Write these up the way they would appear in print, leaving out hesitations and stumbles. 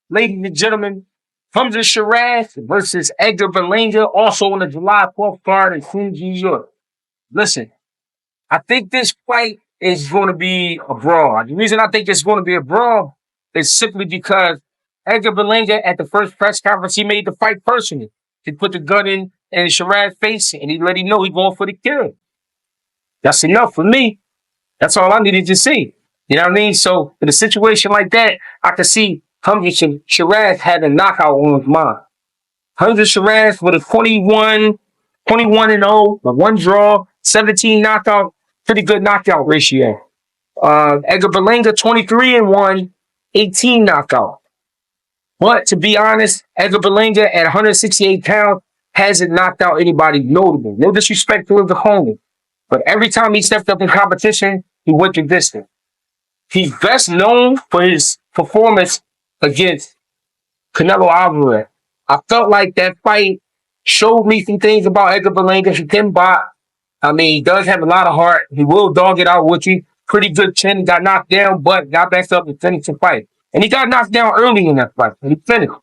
ladies and gentlemen, Hamzah Sheeraz versus Edgar Berlanga, also on the July 4th card in Queens, New York. Listen, I think this fight is going to be a brawl. The reason I think it's going to be a brawl is simply because Edgar Berlanga, at the first press conference, he made the fight personal. He put the gun in Sheeraz's face and he let him know he's going for the kill. That's enough for me. That's all I needed to see. You know what I mean? So in a situation like that, I could see Hamzah Sheeraz had a knockout on his mind. Hamzah Sheeraz with a 21 and 0, but one draw, 17 knockout, pretty good knockout ratio. Edgar Berlanga 23 and 1, 18 knockout. But to be honest, Edgar Berlanga at 168 pounds hasn't knocked out anybody notable. No disrespect to his opponent. But every time he stepped up in competition, he went the distance. He's best known for his performance against Canelo Alvarez. I felt like that fight showed me some things about Edgar Berlanga. He can box. I mean, he does have a lot of heart. He will dog it out with you. Pretty good chin. Got knocked down, but got back up and finished the fight. And he got knocked down early in that fight. And he finished.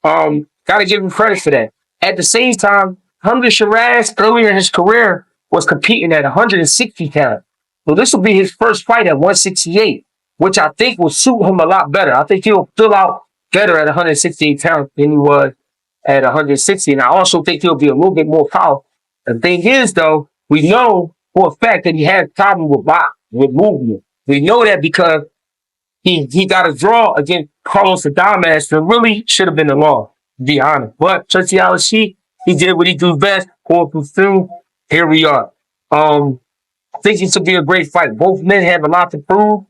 Gotta give him credit for that. At the same time, Hamzah Sheeraz earlier in his career was competing at 160 pounds. So this will be his first fight at 168, which I think will suit him a lot better. I think he'll fill out better at 168 pounds than he was at 160. And I also think he'll be a little bit more powerful. The thing is, though, we know for a fact that he had problems with movement. We know that because he got a draw against Carlos Adames that really should have been a law, to be honest. But Churchy Alishi, he did what he do best, going through. Here we are. I think it should be a great fight. Both men have a lot to prove.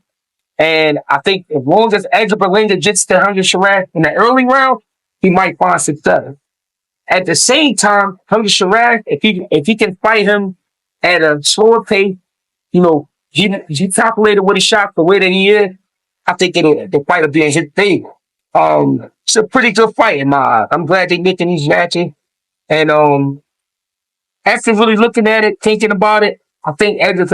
And I think as long as Edgar Berlanga gets to Hamzah Sheeraz in the early round, he might find success. At the same time, Hamzah Sheeraz, if he can fight him at a slower pace, you know, he calculated what he shot the way that he is, I think the fight will be in his favor. It's a pretty good fight in my eyes. I'm glad they're making these matches. And after really looking at it, thinking about it, I think Edgar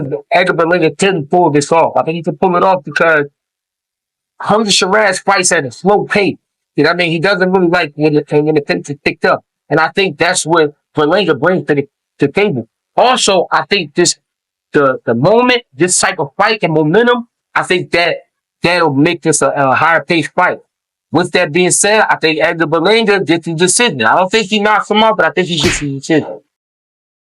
Berlanga can pull this off. I think he can pull it off because Hamzah Sheeraz fights at a slow pace. You know what I mean? He doesn't really like when the pace is picked up. And I think that's what Berlanga brings to the table. Also, I think the moment, this type of fight and momentum, I think that'll make this a higher paced fight. With that being said, I think Edgar Berlanga gets the decision. I don't think he knocks him out, but I think he gets the decision.